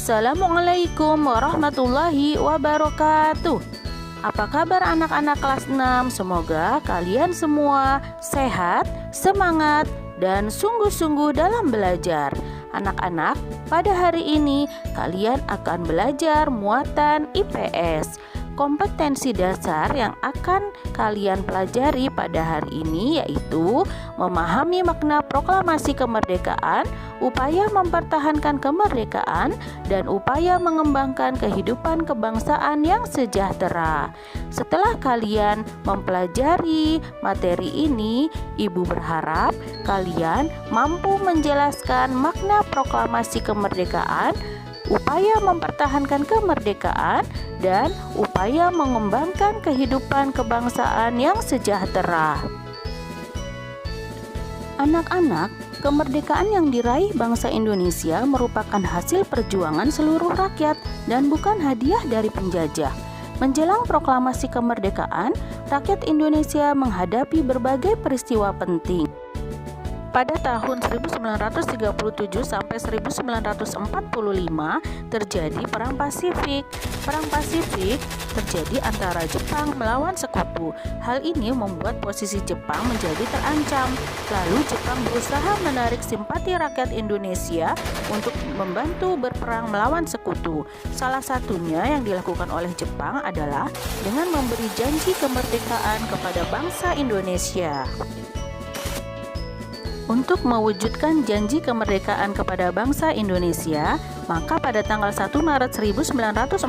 Assalamualaikum warahmatullahi wabarakatuh. Apa kabar anak-anak kelas 6? Semoga kalian semua sehat, semangat, dan sungguh-sungguh dalam belajar. Anak-anak, pada hari ini kalian akan belajar muatan IPS. Kompetensi dasar yang akan kalian pelajari pada hari ini yaitu memahami makna proklamasi kemerdekaan, upaya mempertahankan kemerdekaan, dan upaya mengembangkan kehidupan kebangsaan yang sejahtera. Setelah kalian mempelajari materi ini, Ibu berharap kalian mampu menjelaskan makna proklamasi kemerdekaan, upaya mempertahankan kemerdekaan, dan upaya mengembangkan kehidupan kebangsaan yang sejahtera. Anak-anak, kemerdekaan yang diraih bangsa Indonesia merupakan hasil perjuangan seluruh rakyat dan bukan hadiah dari penjajah. Menjelang proklamasi kemerdekaan, rakyat Indonesia menghadapi berbagai peristiwa penting. Pada tahun 1937 sampai 1945 terjadi Perang Pasifik. Perang Pasifik terjadi antara Jepang melawan Sekutu. Hal ini membuat posisi Jepang menjadi terancam. Lalu Jepang berusaha menarik simpati rakyat Indonesia untuk membantu berperang melawan Sekutu. Salah satunya yang dilakukan oleh Jepang adalah dengan memberi janji kemerdekaan kepada bangsa Indonesia. Untuk mewujudkan janji kemerdekaan kepada bangsa Indonesia, maka pada tanggal 1 Maret 1945,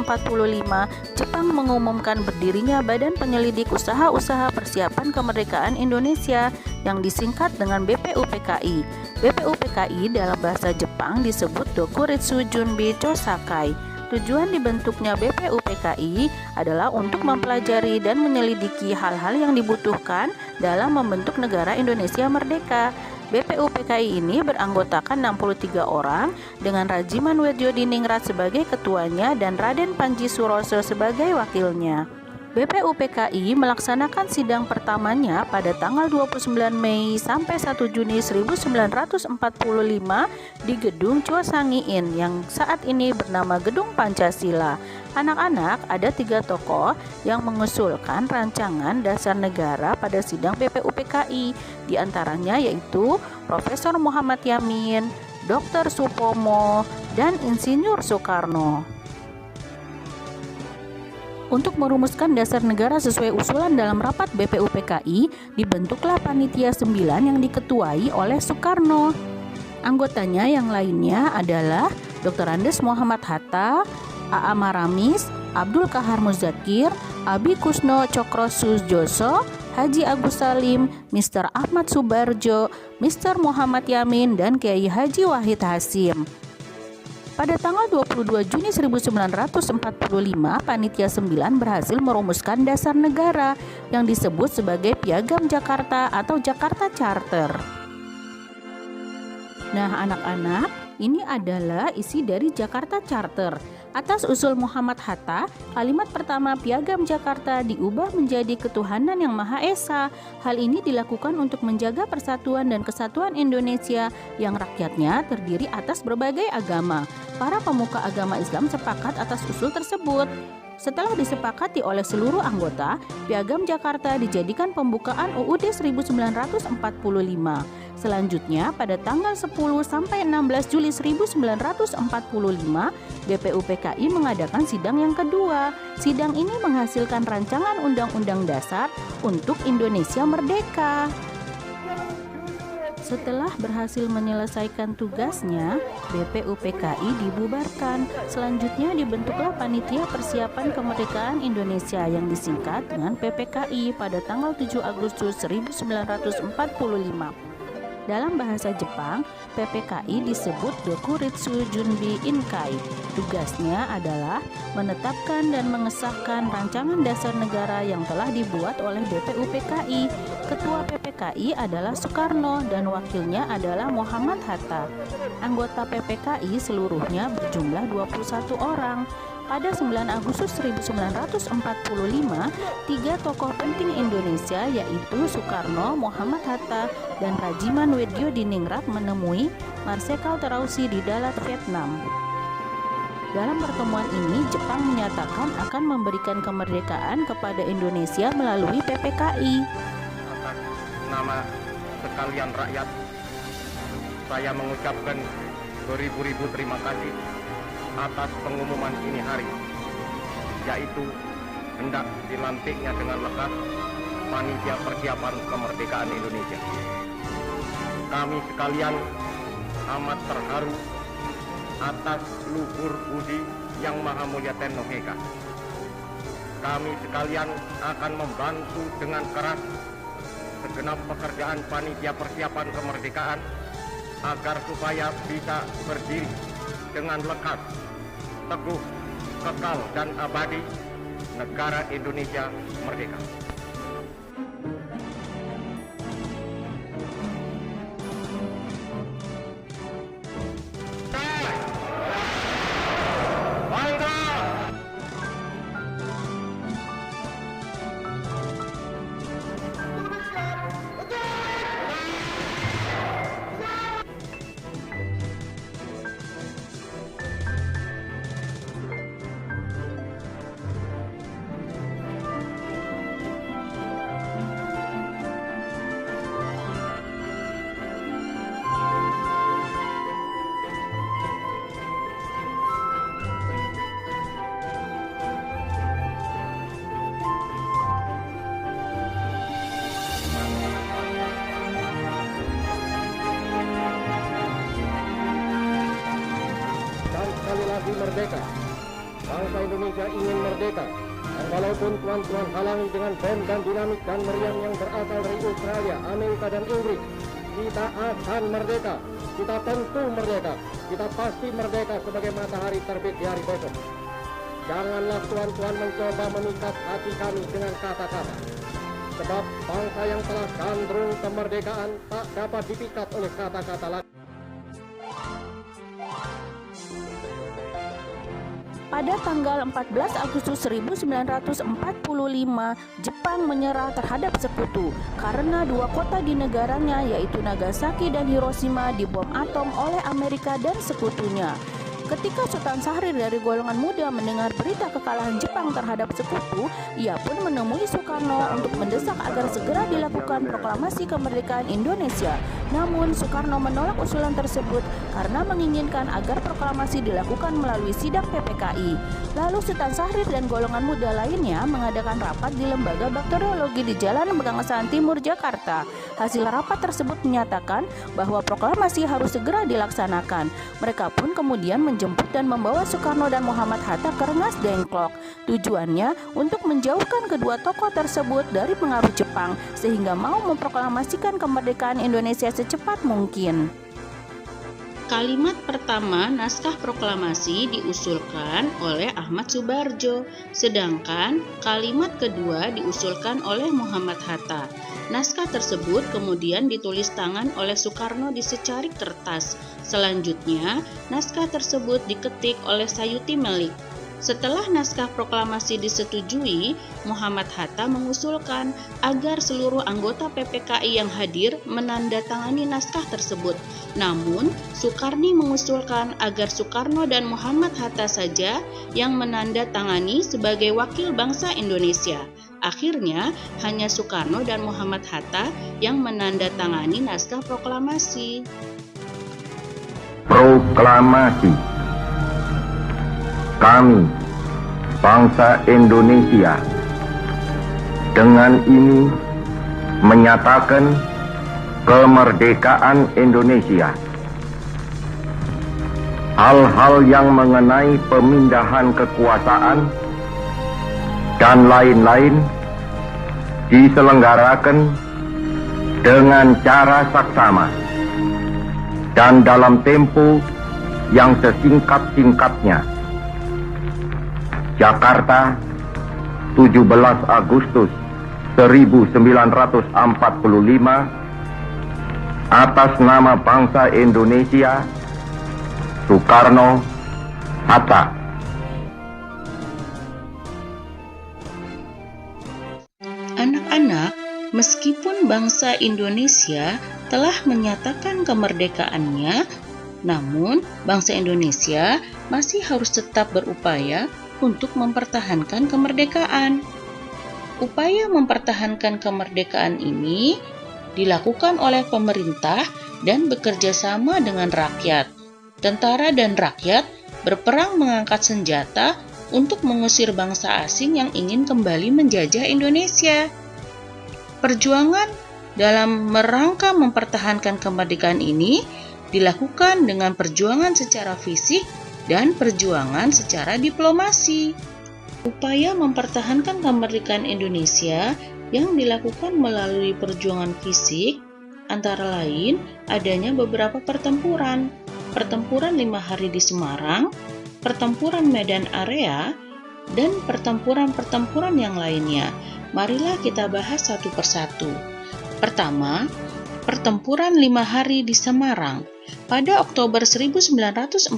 Jepang mengumumkan berdirinya Badan Penyelidik Usaha-Usaha Persiapan Kemerdekaan Indonesia yang disingkat dengan BPUPKI. BPUPKI dalam bahasa Jepang disebut Dokuritsu Junbi Chosakai. Tujuan dibentuknya BPUPKI adalah untuk mempelajari dan menyelidiki hal-hal yang dibutuhkan dalam membentuk negara Indonesia merdeka. BPUPKI ini beranggotakan 63 orang dengan Rajiman Wedjodiningrat sebagai ketuanya dan Raden Panji Suroso sebagai wakilnya. BPUPKI melaksanakan sidang pertamanya pada tanggal 29 Mei sampai 1 Juni 1945 di Gedung Chosangiin yang saat ini bernama Gedung Pancasila. Anak-anak, ada 3 tokoh yang mengusulkan rancangan dasar negara pada sidang BPUPKI. Di antaranya yaitu Profesor Muhammad Yamin, Dr. Supomo, dan Insinyur Soekarno. Untuk merumuskan dasar negara sesuai usulan dalam rapat BPUPKI, dibentuklah Panitia 9 yang diketuai oleh Soekarno. Anggotanya yang lainnya adalah Dr. Andes Muhammad Hatta, A.A. Maramis, Abdul Kahar Muzakir, Abi Kusno Cokro Sujoso, Haji Agus Salim, Mr. Ahmad Subarjo, Mr. Muhammad Yamin, dan Kiai Haji Wahid Hasim. Pada tanggal 22 Juni 1945, Panitia 9 berhasil merumuskan dasar negara yang disebut sebagai Piagam Jakarta atau Jakarta Charter. Nah, anak-anak, ini adalah isi dari Jakarta Charter. Atas usul Muhammad Hatta, kalimat pertama Piagam Jakarta diubah menjadi Ketuhanan Yang Maha Esa. Hal ini dilakukan untuk menjaga persatuan dan kesatuan Indonesia yang rakyatnya terdiri atas berbagai agama. Para pemuka agama Islam sepakat atas usul tersebut. Setelah disepakati oleh seluruh anggota, Piagam Jakarta dijadikan pembukaan UUD 1945. Selanjutnya, pada tanggal 10 sampai 16 Juli 1945, BPUPKI mengadakan sidang yang kedua. Sidang ini menghasilkan rancangan Undang-Undang Dasar untuk Indonesia Merdeka. Setelah berhasil menyelesaikan tugasnya, BPUPKI dibubarkan. Selanjutnya dibentuklah Panitia Persiapan Kemerdekaan Indonesia yang disingkat dengan PPKI pada tanggal 7 Agustus 1945. Dalam bahasa Jepang, PPKI disebut Dokuritsu Junbi Inkai. Tugasnya adalah menetapkan dan mengesahkan rancangan dasar negara yang telah dibuat oleh BPUPKI. Ketua PPKI adalah Soekarno dan wakilnya adalah Muhammad Hatta. Anggota PPKI seluruhnya berjumlah 21 orang. Pada 9 Agustus 1945, 3 tokoh penting Indonesia yaitu Soekarno, Muhammad Hatta, dan Rajiman Wedjodiningrat menemui Marsekal Terauchi di Dalat, Vietnam. Dalam pertemuan ini, Jepang menyatakan akan memberikan kemerdekaan kepada Indonesia melalui PPKI. Atas nama sekalian rakyat, saya mengucapkan beribu-ribu terima kasih atas pengumuman ini hari, yaitu hendak dilantiknya dengan lekas Panitia Persiapan Kemerdekaan Indonesia. Kami sekalian amat terharu atas luhur budi Yang Maha Mulia Tenno Heka. Kami sekalian akan membantu dengan keras segenap pekerjaan Panitia Persiapan Kemerdekaan agar supaya bisa berdiri dengan lekas, teguh, kekal dan abadi negara Indonesia merdeka. Sekali lagi merdeka. Bangsa Indonesia ingin merdeka. Dan walaupun tuan-tuan halangi dengan bom dan dinamit dan meriam yang berasal dari Australia, Amerika dan Inggris, kita akan merdeka. Kita tentu merdeka. Kita pasti merdeka sebagai matahari terbit di hari besok. Janganlah tuan-tuan mencoba memikat hati kami dengan kata-kata. Sebab bangsa yang telah gandrung kemerdekaan tak dapat dipikat oleh kata-kata lagi. Pada tanggal 14 Agustus 1945, Jepang menyerah terhadap sekutu karena dua kota di negaranya yaitu Nagasaki dan Hiroshima dibom atom oleh Amerika dan sekutunya. Ketika Sultan Syahrir dari golongan muda mendengar berita kekalahan Jepang terhadap sekutu, ia pun menemui Soekarno untuk mendesak agar segera dilakukan proklamasi kemerdekaan Indonesia. Namun Soekarno menolak usulan tersebut karena menginginkan agar proklamasi dilakukan melalui sidang PPKI. Lalu Sultan Syahrir dan golongan muda lainnya mengadakan rapat di Lembaga Bakteriologi di Jalan Pegangsaan Timur, Jakarta. Hasil rapat tersebut menyatakan bahwa proklamasi harus segera dilaksanakan. Mereka pun kemudian menjemput dan membawa Soekarno dan Muhammad Hatta ke Rengas Dengklok. Tujuannya untuk menjauhkan kedua tokoh tersebut dari pengaruh Jepang sehingga mau memproklamasikan kemerdekaan Indonesia secepat mungkin. Kalimat pertama naskah proklamasi diusulkan oleh Ahmad Subarjo, sedangkan kalimat kedua diusulkan oleh Muhammad Hatta. Naskah tersebut kemudian ditulis tangan oleh Soekarno di secarik kertas. Selanjutnya, naskah tersebut diketik oleh Sayuti Melik. Setelah naskah proklamasi disetujui, Muhammad Hatta mengusulkan agar seluruh anggota PPKI yang hadir menandatangani naskah tersebut. Namun, Soekarni mengusulkan agar Soekarno dan Muhammad Hatta saja yang menandatangani sebagai wakil bangsa Indonesia. Akhirnya, hanya Soekarno dan Muhammad Hatta yang menandatangani naskah proklamasi. Proklamasi. Kami, bangsa Indonesia, dengan ini menyatakan kemerdekaan Indonesia. Hal-hal yang mengenai pemindahan kekuasaan dan lain-lain diselenggarakan dengan cara saksama dan dalam tempo yang sesingkat-singkatnya. Jakarta, 17 Agustus 1945, atas nama bangsa Indonesia, Soekarno Hatta. Anak-anak, meskipun bangsa Indonesia telah menyatakan kemerdekaannya, namun bangsa Indonesia masih harus tetap berupaya untuk mempertahankan kemerdekaan. Upaya mempertahankan kemerdekaan ini dilakukan oleh pemerintah dan bekerja sama dengan rakyat. Tentara dan rakyat berperang mengangkat senjata untuk mengusir bangsa asing yang ingin kembali menjajah Indonesia. Perjuangan dalam merangka mempertahankan kemerdekaan ini dilakukan dengan perjuangan secara fisik dan perjuangan secara diplomasi. Upaya mempertahankan kemerdekaan Indonesia yang dilakukan melalui perjuangan fisik antara lain adanya beberapa pertempuran. Pertempuran 5 hari di Semarang, pertempuran Medan Area, dan pertempuran-pertempuran yang lainnya. Marilah kita bahas satu persatu. Pertama, pertempuran 5 hari di Semarang. Pada Oktober 1945,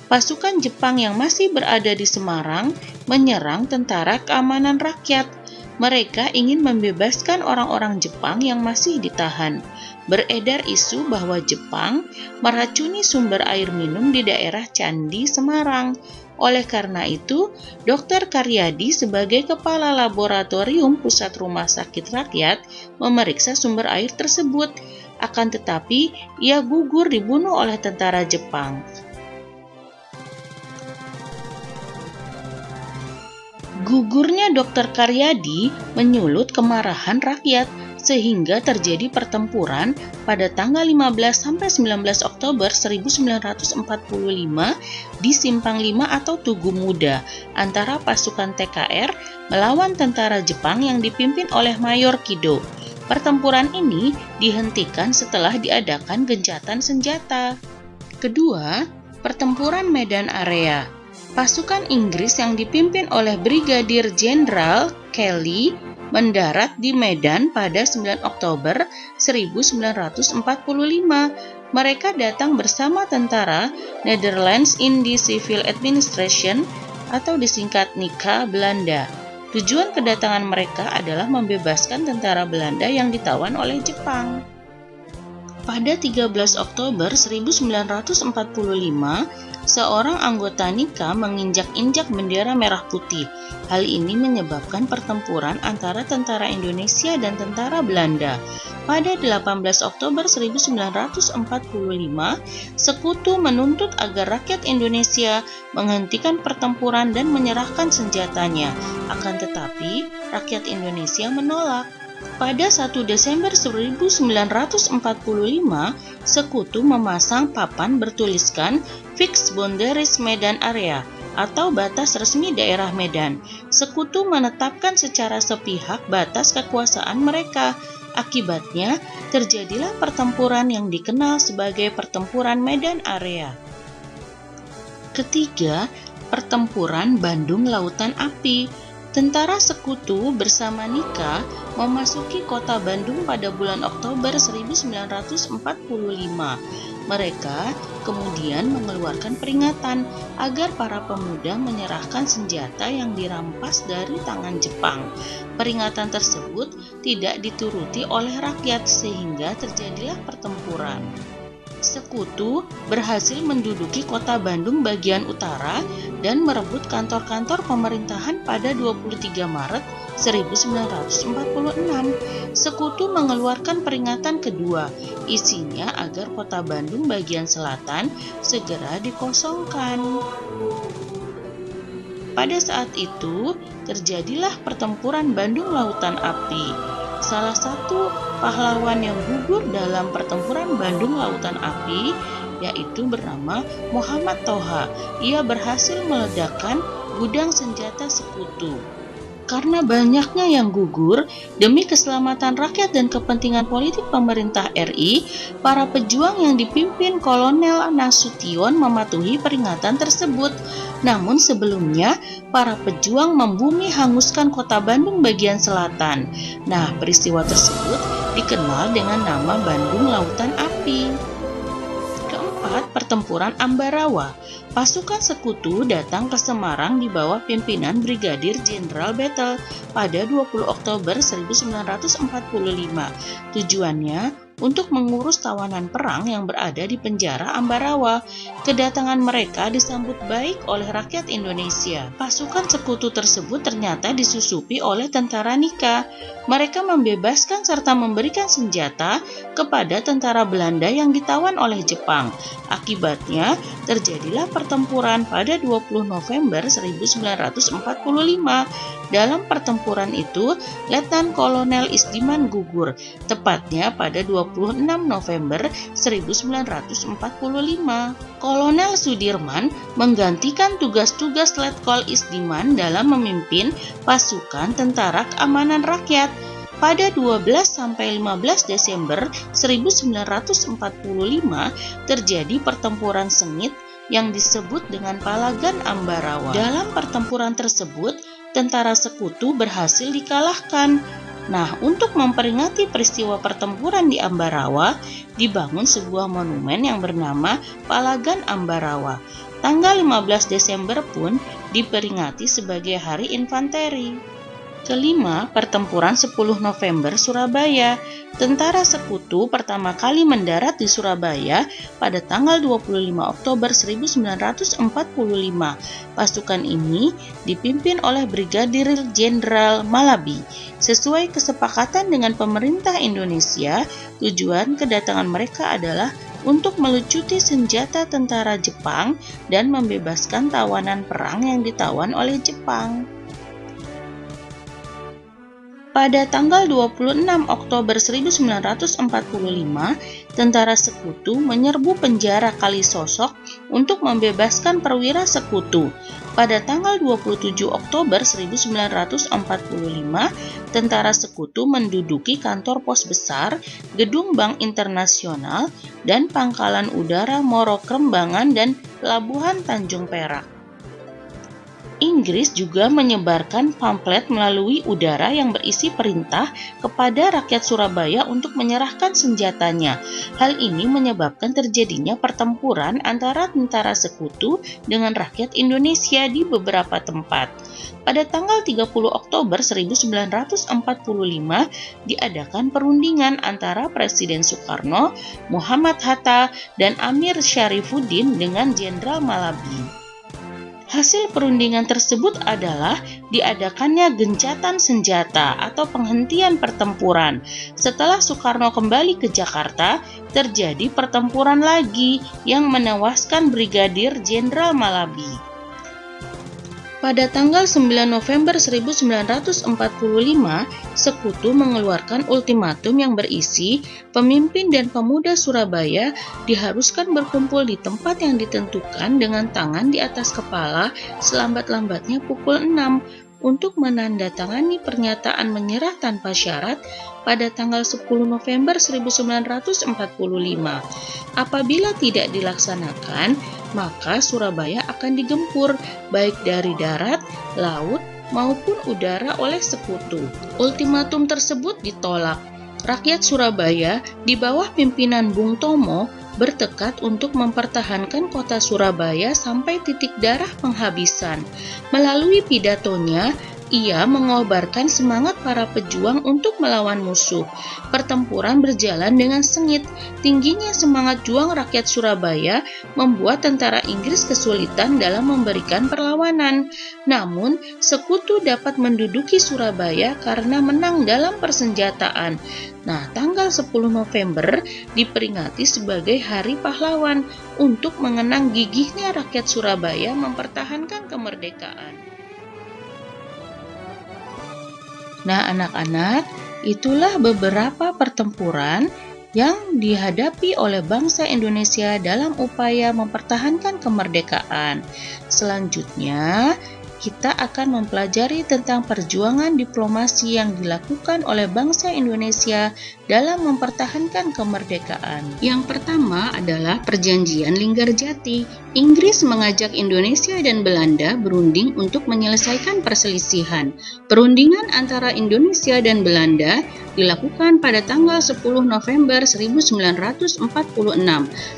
pasukan Jepang yang masih berada di Semarang menyerang Tentara Keamanan Rakyat. Mereka ingin membebaskan orang-orang Jepang yang masih ditahan. Beredar isu bahwa Jepang meracuni sumber air minum di daerah Candi Semarang. Oleh karena itu, Dr. Karyadi sebagai Kepala Laboratorium Pusat Rumah Sakit Rakyat memeriksa sumber air tersebut. Akan tetapi, ia gugur dibunuh oleh tentara Jepang. Gugurnya Dr. Karyadi menyulut kemarahan rakyat, sehingga terjadi pertempuran pada tanggal 15-19 Oktober 1945 di Simpang 5 atau Tugu Muda antara pasukan TKR melawan tentara Jepang yang dipimpin oleh Mayor Kido. Pertempuran ini dihentikan setelah diadakan gencatan senjata. Kedua, pertempuran Medan Area. Pasukan Inggris yang dipimpin oleh Brigadir Jenderal Kelly mendarat di Medan pada 9 Oktober 1945. Mereka datang bersama tentara Netherlands Indies Civil Administration atau disingkat NICA Belanda. Tujuan kedatangan mereka adalah membebaskan tentara Belanda yang ditawan oleh Jepang. Pada 13 Oktober 1945, seorang anggota NICA menginjak-injak bendera merah putih. Hal ini menyebabkan pertempuran antara tentara Indonesia dan tentara Belanda. Pada 18 Oktober 1945, Sekutu menuntut agar rakyat Indonesia menghentikan pertempuran dan menyerahkan senjatanya. Akan tetapi, rakyat Indonesia menolak. Pada 1 Desember 1945, Sekutu memasang papan bertuliskan Fixed Boundaries Medan Area atau batas resmi daerah Medan. Sekutu menetapkan secara sepihak batas kekuasaan mereka. Akibatnya, terjadilah pertempuran yang dikenal sebagai Pertempuran Medan Area. Ketiga, pertempuran Bandung Lautan Api. Tentara Sekutu bersama NICA memasuki kota Bandung pada bulan Oktober 1945. Mereka kemudian mengeluarkan peringatan agar para pemuda menyerahkan senjata yang dirampas dari tangan Jepang. Peringatan tersebut tidak dituruti oleh rakyat sehingga terjadilah pertempuran. Sekutu berhasil menduduki kota Bandung bagian utara dan merebut kantor-kantor pemerintahan pada 23 Maret 1946. Sekutu mengeluarkan peringatan kedua, isinya agar kota Bandung bagian selatan segera dikosongkan. Pada saat itu, terjadilah pertempuran Bandung Lautan Api. Salah satu pahlawan yang gugur dalam pertempuran Bandung Lautan Api yaitu bernama Muhammad Toha. Ia berhasil meledakkan gudang senjata Sekutu. Karena banyaknya yang gugur, demi keselamatan rakyat dan kepentingan politik pemerintah RI, para pejuang yang dipimpin Kolonel Nasution mematuhi peringatan tersebut. Namun sebelumnya, para pejuang membumi hanguskan kota Bandung bagian selatan. Nah, peristiwa tersebut dikenal dengan nama Bandung Lautan Api. Keempat, pertempuran Ambarawa. Pasukan Sekutu datang ke Semarang di bawah pimpinan Brigadir Jenderal Bethel pada 20 Oktober 1945. Tujuannya untuk mengurus tawanan perang yang berada di penjara Ambarawa. Kedatangan mereka disambut baik oleh rakyat Indonesia. Pasukan sekutu tersebut ternyata disusupi oleh tentara Nika. Mereka membebaskan serta memberikan senjata kepada tentara Belanda yang ditawan oleh Jepang. Akibatnya, terjadilah pertempuran pada 20 November 1945. Dalam pertempuran itu, Letnan Kolonel Isdiman gugur, tepatnya pada 26 November 1945. Kolonel Sudirman menggantikan tugas-tugas Letkol Isdiman dalam memimpin pasukan Tentara Keamanan Rakyat. Pada 12-15 Desember 1945 terjadi pertempuran sengit yang disebut dengan Palagan Ambarawa. Dalam pertempuran tersebut, tentara sekutu berhasil dikalahkan. Nah, untuk memperingati peristiwa pertempuran di Ambarawa, dibangun sebuah monumen yang bernama Palagan Ambarawa. Tanggal 15 Desember pun diperingati sebagai Hari Infanteri. Kelima, pertempuran 10 November Surabaya. Tentara sekutu pertama kali mendarat di Surabaya pada tanggal 25 Oktober 1945. Pasukan ini dipimpin oleh Brigadir Jenderal Malabi. Sesuai kesepakatan dengan pemerintah Indonesia, tujuan kedatangan mereka adalah untuk melucuti senjata tentara Jepang dan membebaskan tawanan perang yang ditawan oleh Jepang. Pada tanggal 26 Oktober 1945, tentara sekutu menyerbu penjara Kalisosok untuk membebaskan perwira sekutu. Pada tanggal 27 Oktober 1945, tentara sekutu menduduki kantor pos besar, gedung Bank Internasional, dan pangkalan udara Moro Krembangan dan pelabuhan Tanjung Perak. Inggris juga menyebarkan pamflet melalui udara yang berisi perintah kepada rakyat Surabaya untuk menyerahkan senjatanya. Hal ini menyebabkan terjadinya pertempuran antara tentara sekutu dengan rakyat Indonesia di beberapa tempat. Pada tanggal 30 Oktober 1945 diadakan perundingan antara Presiden Soekarno, Muhammad Hatta, dan Amir Syarifuddin dengan Jenderal Malabi. Hasil perundingan tersebut adalah diadakannya gencatan senjata atau penghentian pertempuran. Setelah Soekarno kembali ke Jakarta, terjadi pertempuran lagi yang menewaskan Brigadir Jenderal Malabi. Pada tanggal 9 November 1945, Sekutu mengeluarkan ultimatum yang berisi pemimpin dan pemuda Surabaya diharuskan berkumpul di tempat yang ditentukan dengan tangan di atas kepala selambat-lambatnya pukul 6 untuk menandatangani pernyataan menyerah tanpa syarat pada tanggal 10 November 1945. Apabila tidak dilaksanakan, maka Surabaya akan digempur baik dari darat, laut, maupun udara oleh Sekutu. Ultimatum tersebut ditolak. Rakyat Surabaya di bawah pimpinan Bung Tomo bertekad untuk mempertahankan kota Surabaya sampai titik darah penghabisan. Melalui pidatonya, ia mengobarkan semangat para pejuang untuk melawan musuh. Pertempuran berjalan dengan sengit. Tingginya semangat juang rakyat Surabaya membuat tentara Inggris kesulitan dalam memberikan perlawanan. Namun, Sekutu dapat menduduki Surabaya karena menang dalam persenjataan. Nah, tanggal 10 November diperingati sebagai Hari Pahlawan untuk mengenang gigihnya rakyat Surabaya mempertahankan kemerdekaan. Nah, anak-anak, itulah beberapa pertempuran yang dihadapi oleh bangsa Indonesia dalam upaya mempertahankan kemerdekaan. Selanjutnya, kita akan mempelajari tentang perjuangan diplomasi yang dilakukan oleh bangsa Indonesia dalam mempertahankan kemerdekaan. Yang pertama adalah Perjanjian Linggarjati. Inggris mengajak Indonesia dan Belanda berunding untuk menyelesaikan perselisihan. Perundingan antara Indonesia dan Belanda dilakukan pada tanggal 10 November 1946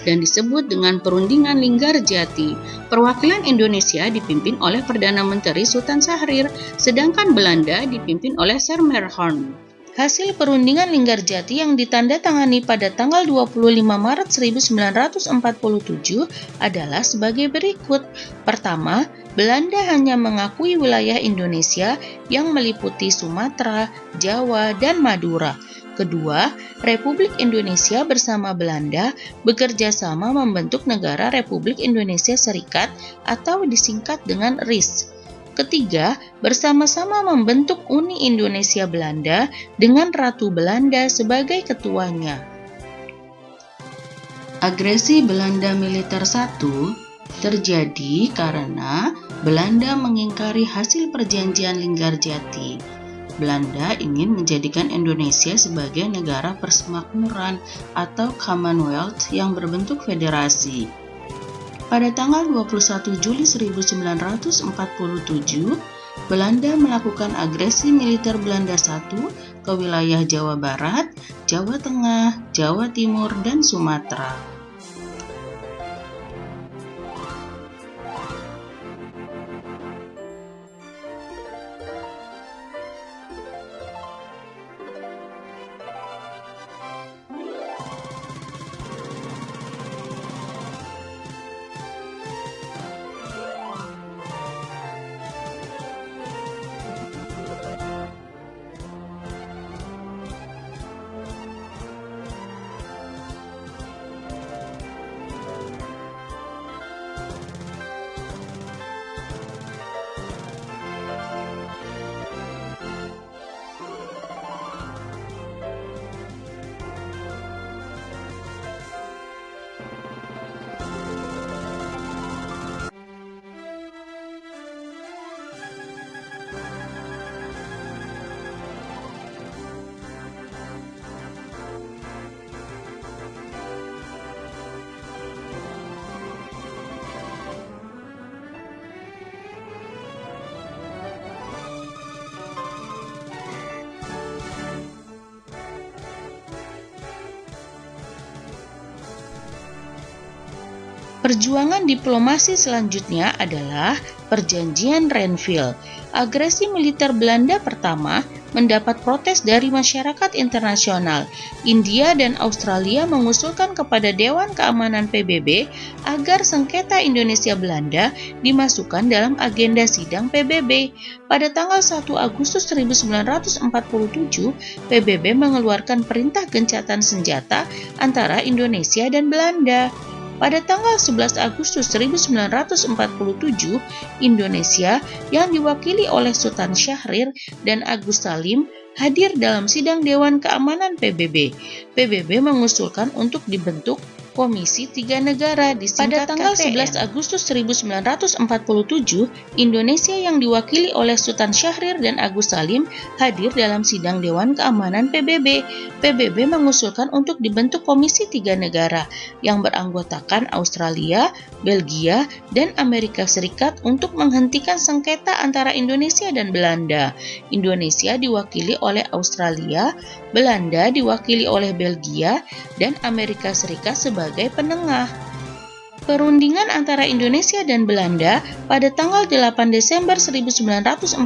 dan disebut dengan Perundingan Linggarjati. Perwakilan Indonesia dipimpin oleh Perdana Menteri Sultan Syahrir, sedangkan Belanda dipimpin oleh Sir Merhorn. Hasil perundingan Linggarjati yang ditandatangani pada tanggal 25 Maret 1947 adalah sebagai berikut. Pertama, Belanda hanya mengakui wilayah Indonesia yang meliputi Sumatera, Jawa, dan Madura. Kedua, Republik Indonesia bersama Belanda bekerja sama membentuk negara Republik Indonesia Serikat atau disingkat dengan RIS. Ketiga, bersama-sama membentuk Uni Indonesia Belanda dengan Ratu Belanda sebagai ketuanya. Agresi Belanda Militer I terjadi karena Belanda mengingkari hasil perjanjian Linggarjati. Belanda ingin menjadikan Indonesia sebagai negara persemakmuran atau Commonwealth yang berbentuk federasi. Pada tanggal 21 Juli 1947, Belanda melakukan agresi militer Belanda I ke wilayah Jawa Barat, Jawa Tengah, Jawa Timur, dan Sumatera. Perjuangan diplomasi selanjutnya adalah Perjanjian Renville. Agresi militer Belanda pertama mendapat protes dari masyarakat internasional. India dan Australia mengusulkan kepada Dewan Keamanan PBB agar sengketa Indonesia Belanda dimasukkan dalam agenda sidang PBB. Pada tanggal 1 Agustus 1947, PBB mengeluarkan perintah gencatan senjata antara Indonesia dan Belanda. Pada tanggal 11 Agustus 1947, Indonesia yang diwakili oleh Sultan Syahrir dan Agus Salim hadir dalam sidang Dewan Keamanan PBB. PBB mengusulkan untuk dibentuk Komisi Tiga Negara disingkat KTN. Pada tanggal 11 Agustus 1947, Indonesia yang diwakili oleh Sultan Syahrir dan Agus Salim hadir dalam sidang Dewan Keamanan PBB. PBB mengusulkan untuk dibentuk Komisi Tiga Negara yang beranggotakan Australia, Belgia, dan Amerika Serikat untuk menghentikan sengketa antara Indonesia dan Belanda. Indonesia diwakili oleh Australia, Belanda diwakili oleh Belgia, dan Amerika Serikat sebagai penengah. Perundingan antara Indonesia dan Belanda pada tanggal 8 Desember 1947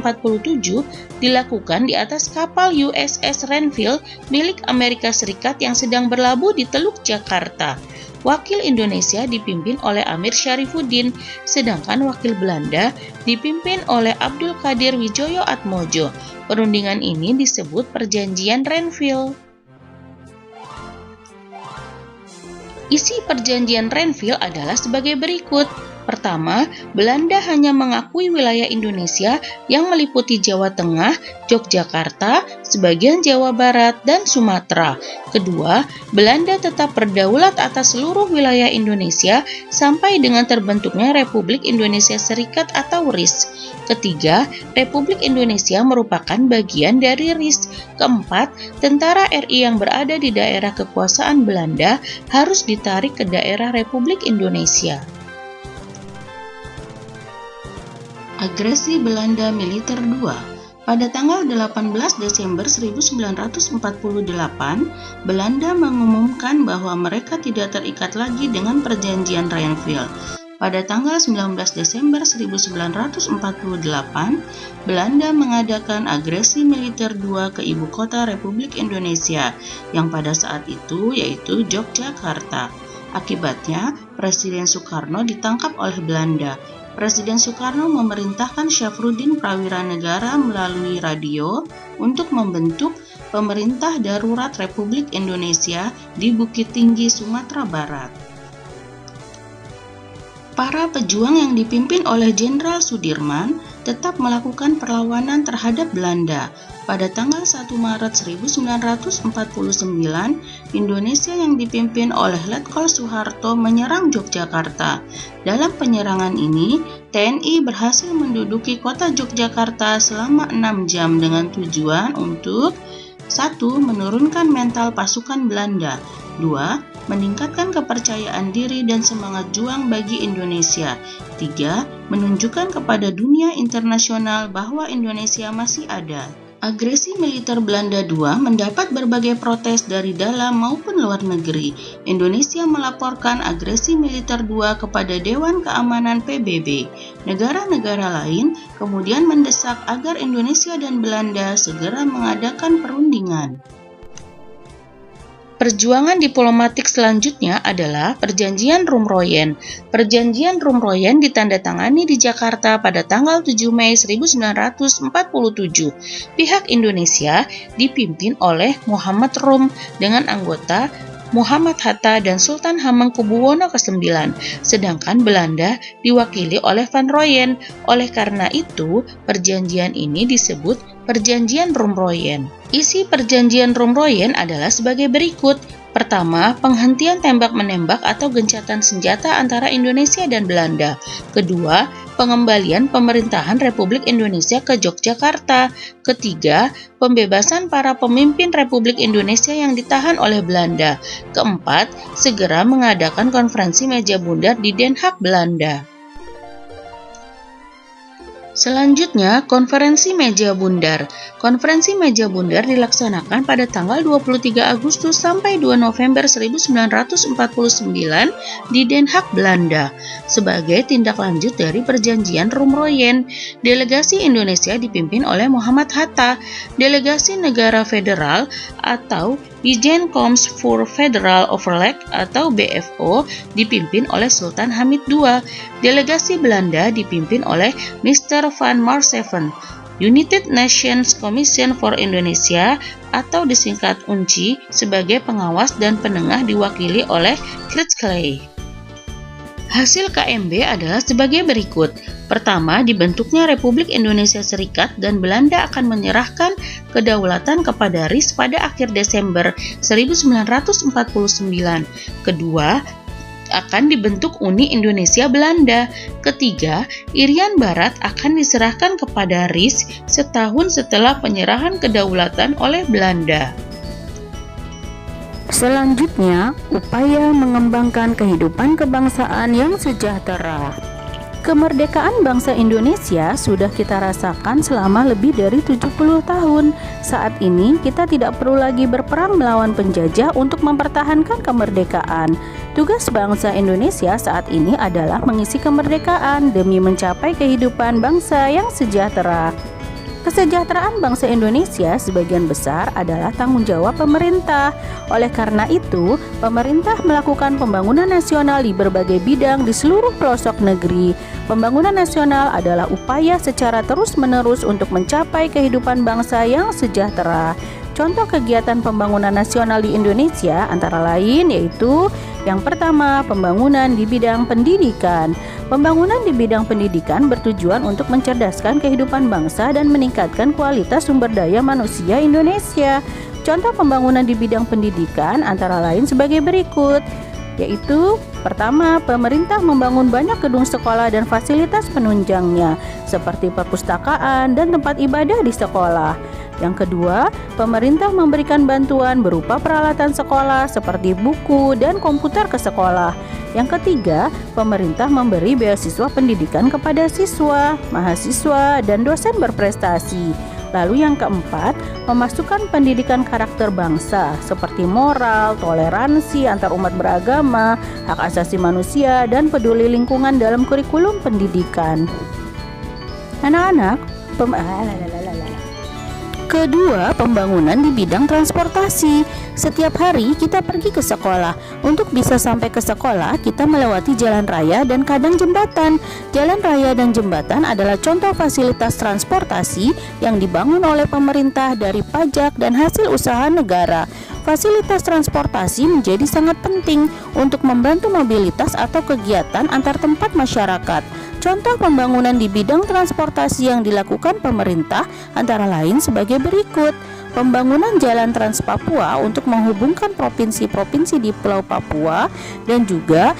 dilakukan di atas kapal USS Renville milik Amerika Serikat yang sedang berlabuh di Teluk Jakarta. Wakil Indonesia dipimpin oleh Amir Syarifuddin, sedangkan wakil Belanda dipimpin oleh Abdul Qadir Widjojo Atmojo. Perundingan ini disebut Perjanjian Renville. Isi Perjanjian Renville adalah sebagai berikut. Pertama, Belanda hanya mengakui wilayah Indonesia yang meliputi Jawa Tengah, Yogyakarta, sebagian Jawa Barat, dan Sumatera. Kedua, Belanda tetap berdaulat atas seluruh wilayah Indonesia sampai dengan terbentuknya Republik Indonesia Serikat atau RIS. Ketiga, Republik Indonesia merupakan bagian dari RIS. Keempat, tentara RI yang berada di daerah kekuasaan Belanda harus ditarik ke daerah Republik Indonesia. Agresi Belanda Militer II. Pada tanggal 18 Desember 1948, Belanda mengumumkan bahwa mereka tidak terikat lagi dengan Perjanjian Renville. pada tanggal 19 Desember 1948, Belanda mengadakan agresi militer 2 ke ibu kota Republik Indonesia, yang pada saat itu yaitu Yogyakarta. Akibatnya, Presiden Soekarno ditangkap oleh Belanda. Presiden Soekarno memerintahkan Syafruddin Prawira Negara melalui radio untuk membentuk Pemerintah Darurat Republik Indonesia di Bukit Tinggi, Sumatera Barat. Para pejuang yang dipimpin oleh Jenderal Sudirman tetap melakukan perlawanan terhadap Belanda. Pada tanggal 1 Maret 1949, Indonesia yang dipimpin oleh Letkol Soeharto menyerang Yogyakarta. Dalam penyerangan ini, TNI berhasil menduduki kota Yogyakarta selama 6 jam dengan tujuan untuk 1. Menurunkan mental pasukan Belanda. 2. Meningkatkan kepercayaan diri dan semangat juang bagi Indonesia. 3. Menunjukkan kepada dunia internasional bahwa Indonesia masih ada. Agresi militer Belanda II mendapat berbagai protes dari dalam maupun luar negeri. Indonesia melaporkan agresi militer II kepada Dewan Keamanan PBB. Negara-negara lain kemudian mendesak agar Indonesia dan Belanda segera mengadakan perundingan. Perjuangan diplomatik selanjutnya adalah Perjanjian Rumroyen. Perjanjian Rumroyen ditandatangani di Jakarta pada tanggal 7 Mei 1947. Pihak Indonesia dipimpin oleh Muhammad Rum dengan anggota Muhammad Hatta dan Sultan Hamengkubuwono ke-9, sedangkan Belanda diwakili oleh Van Rooyen. Oleh karena itu, perjanjian ini disebut Perjanjian Rumroyen. Isi Perjanjian Rumroyen adalah sebagai berikut. Pertama, penghentian tembak-menembak atau gencatan senjata antara Indonesia dan Belanda. Kedua, pengembalian pemerintahan Republik Indonesia ke Yogyakarta. Ketiga, pembebasan para pemimpin Republik Indonesia yang ditahan oleh Belanda. Keempat, segera mengadakan konferensi meja bundar di Den Haag, Belanda. Selanjutnya, Konferensi Meja Bundar. Konferensi Meja Bundar dilaksanakan pada tanggal 23 Agustus sampai 2 November 1949 di Den Haag, Belanda. Sebagai tindak lanjut dari Perjanjian Rumroyen, delegasi Indonesia dipimpin oleh Muhammad Hatta, delegasi negara federal atau Bijeenkomst voor Federal Overleg atau BFO dipimpin oleh Sultan Hamid II. Delegasi Belanda dipimpin oleh Mr. van Maarseveen. United Nations Commission for Indonesia atau disingkat UNCI sebagai pengawas dan penengah diwakili oleh Kritschley. Hasil KMB adalah sebagai berikut. Pertama, dibentuknya Republik Indonesia Serikat dan Belanda akan menyerahkan kedaulatan kepada RIS pada akhir Desember 1949. Kedua, akan dibentuk Uni Indonesia Belanda. Ketiga, Irian Barat akan diserahkan kepada RIS setahun setelah penyerahan kedaulatan oleh Belanda. Selanjutnya, upaya mengembangkan kehidupan kebangsaan yang sejahtera. Kemerdekaan bangsa Indonesia sudah kita rasakan selama lebih dari 70 tahun. Saat ini kita tidak perlu lagi berperang melawan penjajah untuk mempertahankan kemerdekaan. Tugas bangsa Indonesia saat ini adalah mengisi kemerdekaan demi mencapai kehidupan bangsa yang sejahtera. Kesejahteraan bangsa Indonesia sebagian besar adalah tanggung jawab pemerintah. Oleh karena itu, pemerintah melakukan pembangunan nasional di berbagai bidang di seluruh pelosok negeri. Pembangunan nasional adalah upaya secara terus-menerus untuk mencapai kehidupan bangsa yang sejahtera. Contoh kegiatan pembangunan nasional di Indonesia antara lain yaitu yang pertama, pembangunan di bidang pendidikan. Pembangunan di bidang pendidikan bertujuan untuk mencerdaskan kehidupan bangsa dan meningkatkan kualitas sumber daya manusia Indonesia. Contoh pembangunan di bidang pendidikan antara lain sebagai berikut, yaitu pertama, pemerintah membangun banyak gedung sekolah dan fasilitas penunjangnya, seperti perpustakaan dan tempat ibadah di sekolah. Yang kedua, pemerintah memberikan bantuan berupa peralatan sekolah seperti buku dan komputer ke sekolah. Yang ketiga, pemerintah memberi beasiswa pendidikan kepada siswa, mahasiswa, dan dosen berprestasi. Lalu yang keempat, memasukkan pendidikan karakter bangsa seperti moral, toleransi antar umat beragama, hak asasi manusia, dan peduli lingkungan dalam kurikulum pendidikan. Anak-anak, kedua, pembangunan di bidang transportasi. Setiap hari kita pergi ke sekolah. Untuk bisa sampai ke sekolah, kita melewati jalan raya dan kadang jembatan. Jalan raya dan jembatan adalah contoh fasilitas transportasi yang dibangun oleh pemerintah dari pajak dan hasil usaha negara. Fasilitas transportasi menjadi sangat penting untuk membantu mobilitas atau kegiatan antar tempat masyarakat. Contoh pembangunan di bidang transportasi yang dilakukan pemerintah antara lain sebagai berikut. Pembangunan jalan Trans Papua untuk menghubungkan provinsi-provinsi di Pulau Papua, dan juga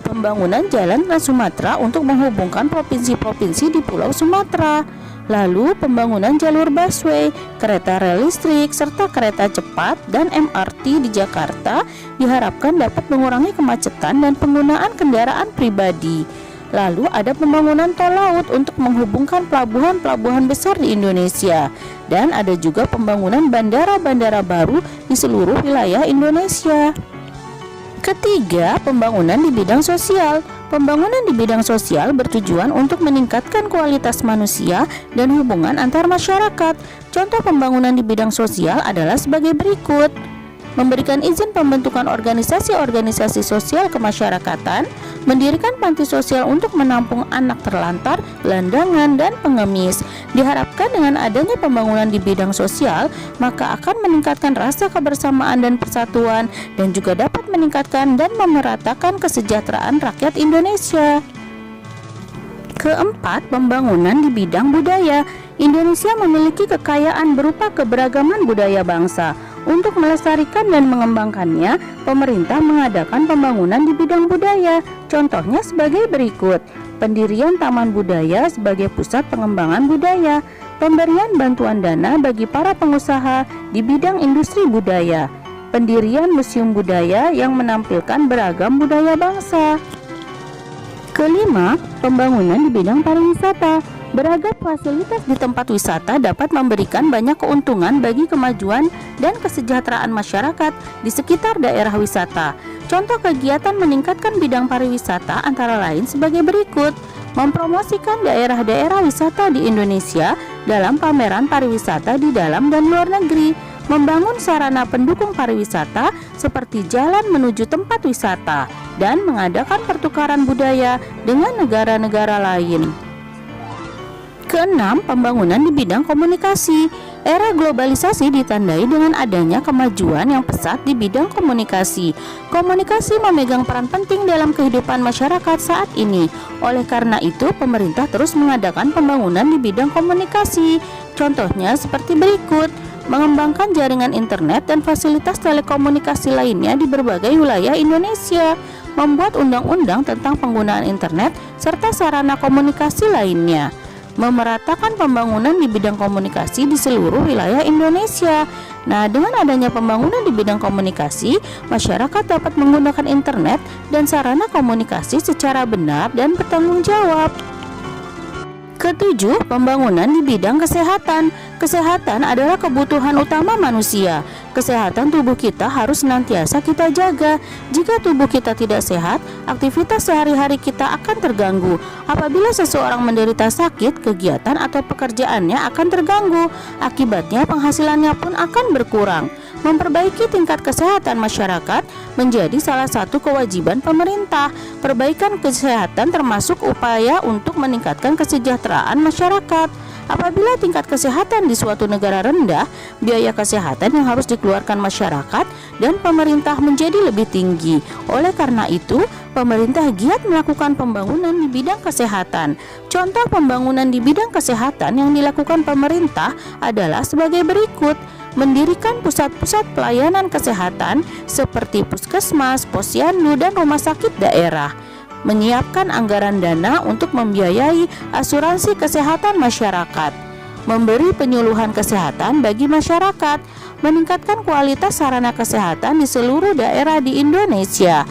pembangunan jalan Trans Sumatera untuk menghubungkan provinsi-provinsi di Pulau Sumatera. Lalu pembangunan jalur busway, kereta rel listrik, serta kereta cepat dan MRT di Jakarta diharapkan dapat mengurangi kemacetan dan penggunaan kendaraan pribadi. Lalu ada pembangunan tol laut untuk menghubungkan pelabuhan-pelabuhan besar di Indonesia. Dan ada juga pembangunan bandara-bandara baru di seluruh wilayah Indonesia. Ketiga, pembangunan di bidang sosial. Pembangunan di bidang sosial bertujuan untuk meningkatkan kualitas manusia dan hubungan antar masyarakat. Contoh pembangunan di bidang sosial adalah sebagai berikut. Memberikan izin pembentukan organisasi-organisasi sosial kemasyarakatan, mendirikan panti sosial untuk menampung anak terlantar, gelandangan, dan pengemis. Diharapkan dengan adanya pembangunan di bidang sosial, maka akan meningkatkan rasa kebersamaan dan persatuan, dan juga dapat meningkatkan dan memeratakan kesejahteraan rakyat Indonesia. Keempat, pembangunan di bidang budaya. Indonesia memiliki kekayaan berupa keberagaman budaya bangsa. Untuk melestarikan dan mengembangkannya, pemerintah mengadakan pembangunan di bidang budaya. Contohnya sebagai berikut: pendirian Taman Budaya sebagai pusat pengembangan budaya, pemberian bantuan dana bagi para pengusaha di bidang industri budaya, pendirian museum budaya yang menampilkan beragam budaya bangsa. Kelima, pembangunan di bidang pariwisata. Beragam fasilitas di tempat wisata dapat memberikan banyak keuntungan bagi kemajuan dan kesejahteraan masyarakat di sekitar daerah wisata. Contoh kegiatan meningkatkan bidang pariwisata antara lain sebagai berikut: mempromosikan daerah-daerah wisata di Indonesia dalam pameran pariwisata di dalam dan luar negeri, membangun sarana pendukung pariwisata seperti jalan menuju tempat wisata, dan mengadakan pertukaran budaya dengan negara-negara lain. Keenam, pembangunan di bidang komunikasi. Era globalisasi ditandai dengan adanya kemajuan yang pesat di bidang komunikasi. Komunikasi memegang peran penting dalam kehidupan masyarakat saat ini. Oleh karena itu, pemerintah terus mengadakan pembangunan di bidang komunikasi. Contohnya seperti berikut: mengembangkan jaringan internet dan fasilitas telekomunikasi lainnya di berbagai wilayah Indonesia, membuat undang-undang tentang penggunaan internet serta sarana komunikasi lainnya, memeratakan pembangunan di bidang komunikasi di seluruh wilayah Indonesia. Nah, dengan adanya pembangunan di bidang komunikasi, masyarakat dapat menggunakan internet dan sarana komunikasi secara benar dan bertanggung jawab. Ketujuh, pembangunan di bidang kesehatan. Kesehatan adalah kebutuhan utama manusia. Kesehatan tubuh kita harus senantiasa kita jaga. Jika tubuh kita tidak sehat, aktivitas sehari-hari kita akan terganggu. Apabila seseorang menderita sakit, kegiatan atau pekerjaannya akan terganggu. Akibatnya penghasilannya pun akan berkurang. Memperbaiki tingkat kesehatan masyarakat menjadi salah satu kewajiban pemerintah. Perbaikan kesehatan termasuk upaya untuk meningkatkan kesejahteraan masyarakat. Apabila tingkat kesehatan di suatu negara rendah, biaya kesehatan yang harus dikeluarkan masyarakat dan pemerintah menjadi lebih tinggi. Oleh karena itu, pemerintah giat melakukan pembangunan di bidang kesehatan. Contoh pembangunan di bidang kesehatan yang dilakukan pemerintah adalah sebagai berikut: mendirikan pusat-pusat pelayanan kesehatan seperti puskesmas, posyandu, dan rumah sakit daerah, menyiapkan anggaran dana untuk membiayai asuransi kesehatan masyarakat, memberi penyuluhan kesehatan bagi masyarakat, meningkatkan kualitas sarana kesehatan di seluruh daerah di Indonesia.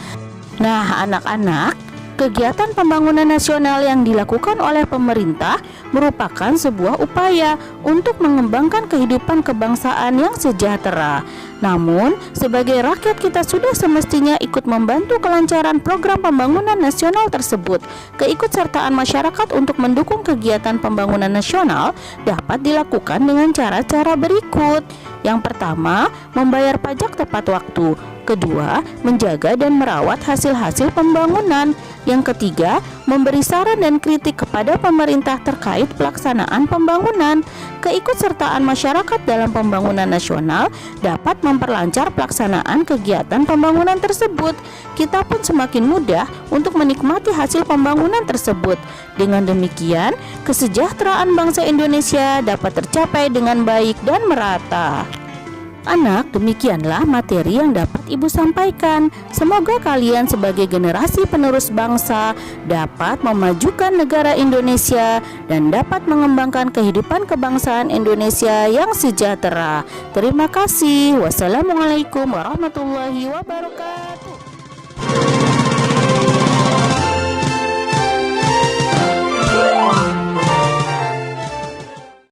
Nah, anak-anak, Kegiatan pembangunan nasional yang dilakukan oleh pemerintah merupakan sebuah upaya untuk mengembangkan kehidupan kebangsaan yang sejahtera. Namun, sebagai rakyat kita sudah semestinya ikut membantu kelancaran program pembangunan nasional tersebut. Keikutsertaan masyarakat untuk mendukung kegiatan pembangunan nasional dapat dilakukan dengan cara-cara berikut. Yang pertama, membayar pajak tepat waktu. Kedua, menjaga dan merawat hasil-hasil pembangunan. Yang ketiga, memberi saran dan kritik kepada pemerintah terkait pelaksanaan pembangunan. Keikutsertaan masyarakat dalam pembangunan nasional dapat memperlancar pelaksanaan kegiatan pembangunan tersebut. Kita pun semakin mudah untuk menikmati hasil pembangunan tersebut. Dengan demikian, kesejahteraan bangsa Indonesia dapat tercapai dengan baik dan merata. Anak, demikianlah materi yang dapat Ibu sampaikan. Semoga kalian sebagai generasi penerus bangsa dapat memajukan negara Indonesia dan dapat mengembangkan kehidupan kebangsaan Indonesia yang sejahtera. Terima kasih. Wassalamualaikum warahmatullahi wabarakatuh.